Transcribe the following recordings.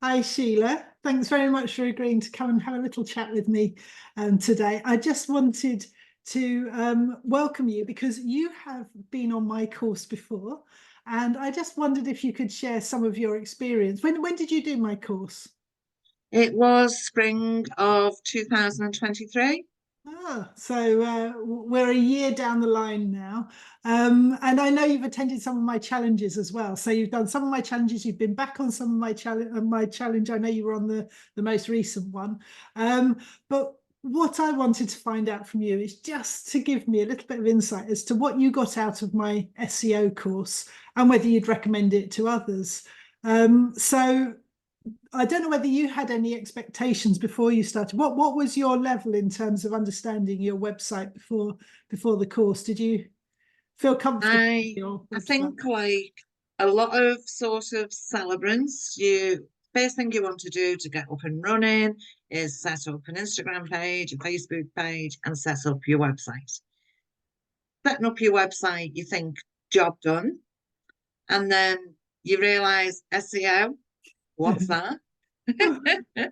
Hi, Sheila. Thanks very much for agreeing to come and have a little chat with me today. I just wanted to welcome you because you have been on my course before, and I just wondered if you could share some of your experience. When did you do my course? It was spring of 2023. So we're a year down the line now. And I know you've attended some of my challenges as well. So you've done some of my challenges, you've been back on some of my challenge. I know you were on the most recent one. But what I wanted to find out from you is just to give me a little bit of insight as to what you got out of my SEO course and whether you'd recommend it to others. So I don't know whether you had any expectations before you started. What was your level in terms of understanding your website before the course? Did you feel comfortable with I your I website? think like a lot of sort of celebrants, you first thing you want to do to get up and running is set up an Instagram page, a Facebook page, and set up your website. Setting up your website, you think job done, and then you realize SEO, what's that?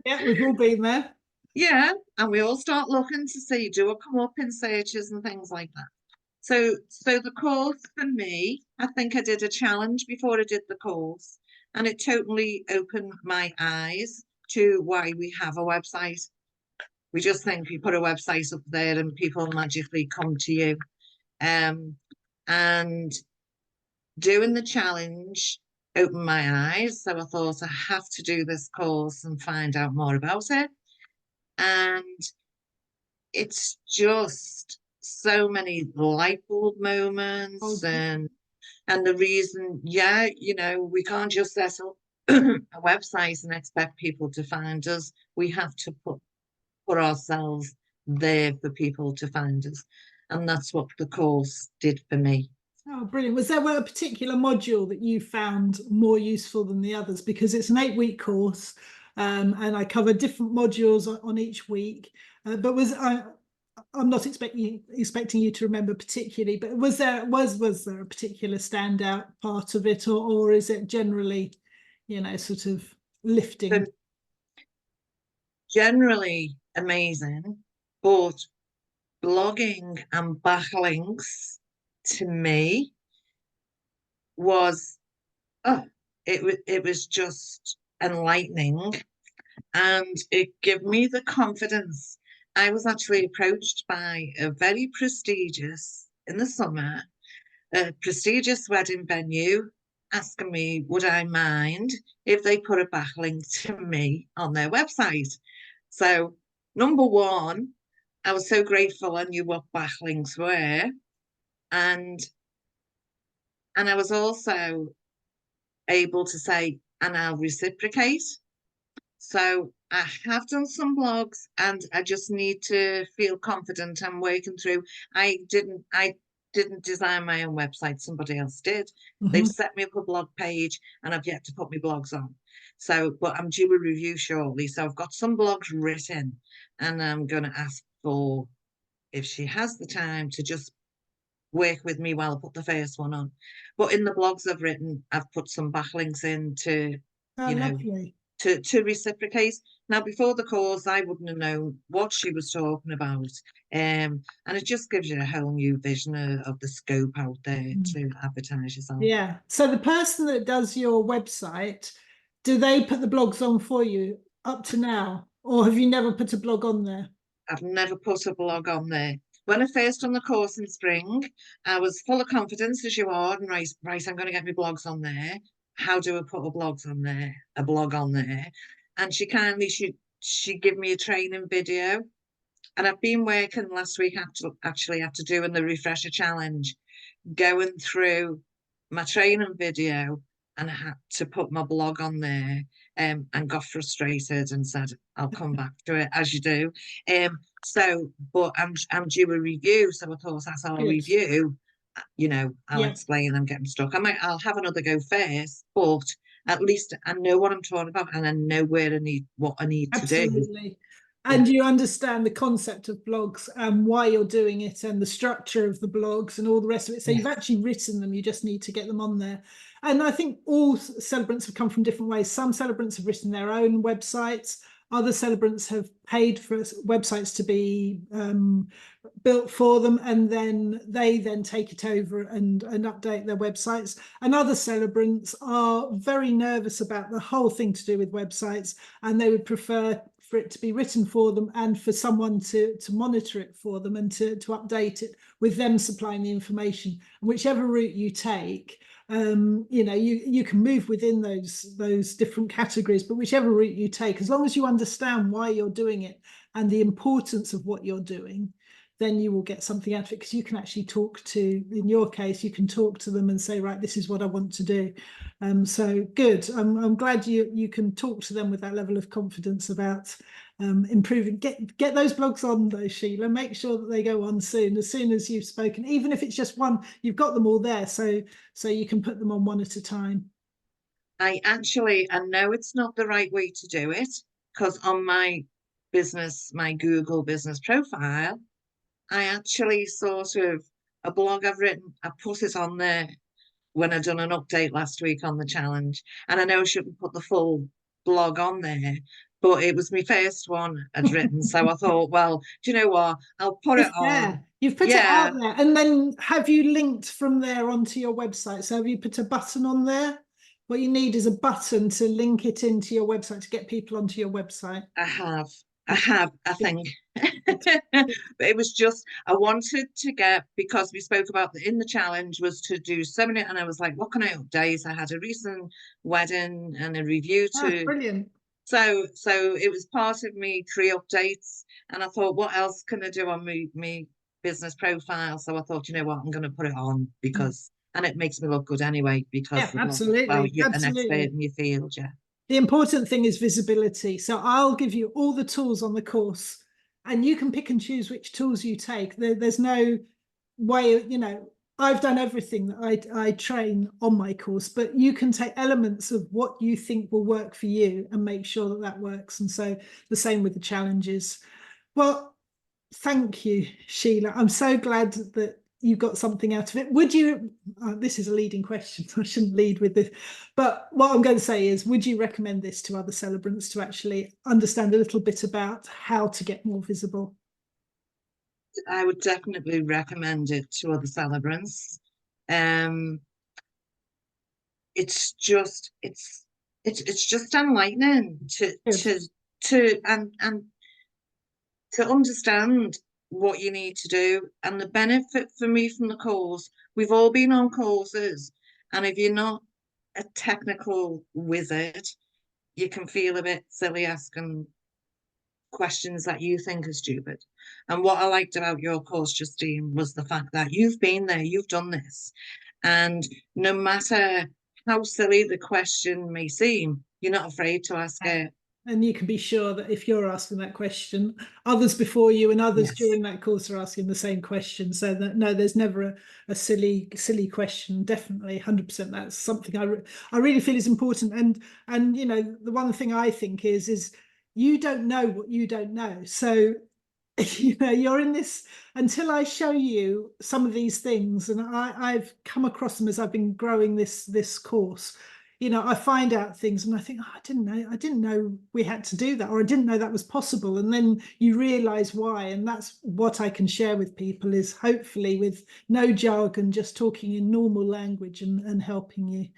Yeah, we've all been there. Yeah, and we all start looking to see do it come up in searches and things like that. So the course for me, I think I did a challenge before I did the course, and it totally opened my eyes to why we have a website. We just think you put a website up there and people magically come to you. Um, and doing the challenge opened my eyes. So I thought I have to do this course and find out more about it. And it's just so many light bulb moments Oh, and the reason, yeah, we can't just set up a website and expect people to find us. We have to put ourselves there for people to find us. And that's what the course did for me. oh, brilliant. Was there a particular module that you found more useful than the others? Because it's an 8-week course, and I cover different modules on each week. But I'm not expecting you to remember particularly, but was there a particular standout part of it, or is it generally, sort of lifting? But generally amazing, but blogging and backlinks to me was oh, it was just enlightening, and it gave me the confidence. I was actually approached by a very prestigious in the summer, a prestigious wedding venue, asking me would I mind if they put a backlink to me on their website. So number one, I was so grateful I knew what backlinks were, and I was also able to say, and I'll reciprocate. So I have done some blogs and I just need to feel confident. I'm working through. I didn't design my own website, somebody else did. They've Mhm. set me up a blog page and I've yet to put my blogs on. So, but I'm due a review shortly. So I've got some blogs written and I'm gonna ask for if she has the time to just work with me while I put the first one on. But in the blogs I've written, I've put some backlinks in to, Oh, you know, lovely. to reciprocate. Now, before the course, I wouldn't have known what she was talking about. And it just gives you a whole new vision of the scope out there Mm. to advertise yourself. Yeah. So the person that does your website, do they put the blogs on for you up to now, or have you never put a blog on there? I've never put a blog on there. When I first done the course in spring, I was full of confidence as you are, and right, I'm going to get my blogs on there. How do I put a blog on there? And she gave me a training video, and I've been working last week after doing the refresher challenge, going through my training video, and I had to put my blog on there, and got frustrated and said, I'll come back to it as you do. But I'm due a review, so I thought as I'll Good. review, I'll Yeah, explain I'm getting stuck. I'll have another go first, but at least I know what I'm talking about and I know what I need to do. absolutely. Yeah. And you understand the concept of blogs and why you're doing it and the structure of the blogs and all the rest of it. So Yeah. you've actually written them, you just need to get them on there. and I think all celebrants have come from different ways. Some celebrants have written their own websites. Other celebrants have paid for websites to be built for them, and then they then take it over and update their websites. And other celebrants are very nervous about the whole thing to do with websites, and they would prefer for it to be written for them and for someone to monitor it for them and to update it with them supplying the information. And whichever route you take, you know, you can move within those different categories, but whichever route you take, as long as you understand why you're doing it and the importance of what you're doing, then you will get something out of it, because you can actually talk to, in your case, you can talk to them and say, right, this is what I want to do. So good. I'm glad you can talk to them with that level of confidence about improving. Get those blogs on though, Sheila. Make sure that they go on soon as you've spoken, even if it's just one. You've got them all there, so you can put them on one at a time. I know it's not the right way to do it, because on my Google business profile, I actually sort of, a blog I've written, I put it on there when I done an update last week on the challenge. And I know I shouldn't put the full blog on there, but it was my first one I'd written. So I thought, well, do you know what? I'll put it on. You've put it Yeah, out there. And then have you linked from there onto your website? So have you put a button on there? What you need is a button to link it into your website to get people onto your website. I have. Okay. I think. But it was just, I wanted to get, because we spoke about in the challenge was to do so many, and I was like, what can I update? I had a recent wedding and a review to, Brilliant. so it was part of me 3 updates, and I thought, what else can I do on me business profile? So I thought, you know what, I'm going to put it on, because, and it makes me look good anyway, because Yeah, absolutely. well, you're an expert Absolutely. in your field, yeah. The important thing is visibility. So I'll give you all the tools on the course, and you can pick and choose which tools you take. There's no way, you know, I've done everything that I train on my course, but you can take elements of what you think will work for you and make sure that that works. And so the same with the challenges. Well, thank you, Sheila. I'm so glad that you got something out of it. Would you, this is a leading question, so I shouldn't lead with this, but what I'm going to say is, would you recommend this to other celebrants to actually understand a little bit about how to get more visible? I would definitely recommend it to other celebrants. Um, it's just it's just enlightening to and to understand what you need to do, and the benefit for me from the course. We've all been on courses, and if you're not a technical wizard, you can feel a bit silly asking questions that you think are stupid. And what I liked about your course, Justine, was the fact that you've been there, you've done this. And no matter how silly the question may seem, you're not afraid to ask it. And you can be sure that if you're asking that question, others before you and others Yes. during that course are asking the same question. So that no, there's never a silly question. Definitely, 100%. That's something I really feel is important. And you know, the one thing I think is you don't know what you don't know. So you know, you're in this until I show you some of these things, and I've come across them as I've been growing this course. You know, I find out things and I think, oh, I didn't know we had to do that, or I didn't know that was possible. And then you realize why. And that's what I can share with people, is hopefully with no jargon, just talking in normal language and helping you.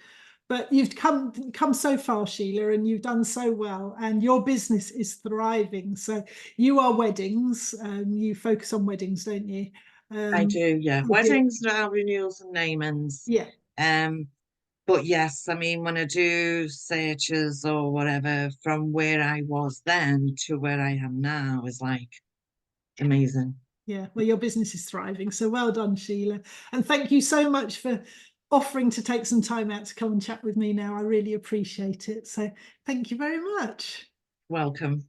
But you've come so far, Sheila, and you've done so well, and your business is thriving. So you are weddings. You focus on weddings, don't you? I do, yeah. You do. Weddings, now renewals and namings. Yeah. But yes, I mean, when I do searches or whatever, from where I was then to where I am now is like amazing. Yeah, well, your business is thriving. So well done, Sheila. And thank you so much for offering to take some time out to come and chat with me now. I really appreciate it. So thank you very much. Welcome.